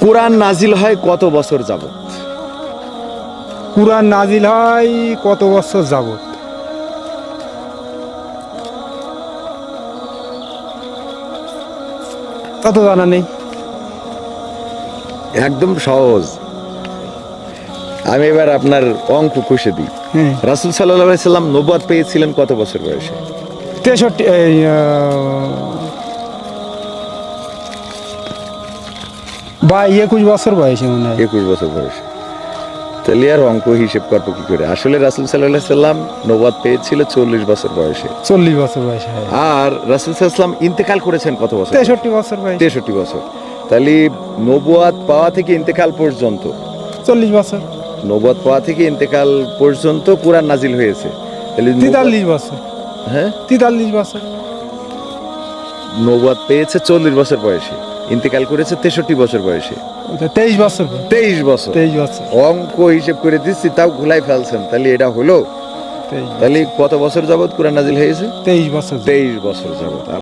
কোরআন নাজিল হয় কত বছর যাবত? কুরআন নাজিল হয় কত বছর যাবত? তা তো জানা নেই। একদম সহজ। আমি এবার আপনার অঙ্ক কষে দিই। হ্যাঁ। রাসূল সাল্লাল্লাহু আলাইহি সাল্লাম নবুয়ত পেয়েছিলেন কত বছর বয়সে? 63 বা 21 বছর বয়সে মনে হয়। 21 বছর বয়সে। তাহলে আর অঙ্ক হিসেব করবো কি করে? আসলে রাসূল সাল্লাল্লাহু আলাইহি সাল্লাম নবুয়ত পেয়েছিল 40 বছর বয়সে। 40 বছর বয়সে। হ্যাঁ। আর রাসূল সাল্লাল্লাহু আলাইহি সাল্লাম ইন্তেকাল করেছেন কত বছর? 63 বছর বয়সে। 63 বছর। তাহলে নবুয়ত পাওয়া থেকে ইন্তেকাল পর্যন্ত 40 বছর। নবুয়ত পাওয়া থেকে ইন্তেকাল পর্যন্ত কুরআন নাজিল হয়েছে। তাহলে 43 বছর। হ্যাঁ, 43 বছর। নবুয়ত পেয়েছে 40 বছর বয়সে, ইন্তেকাল করেছে 63 বছর বয়সে। 23 বছর। 23 বছর। 23 বছর। অঙ্ক হিসেব করে দিচ্ছি, তাও ঘুলাই ফেলছেন। তাহলে এটা হলো? 23 তাহলে কত বছর যাবত কুরআন নাজিল হয়েছে? 23 বছর। 23 বছর যাবত।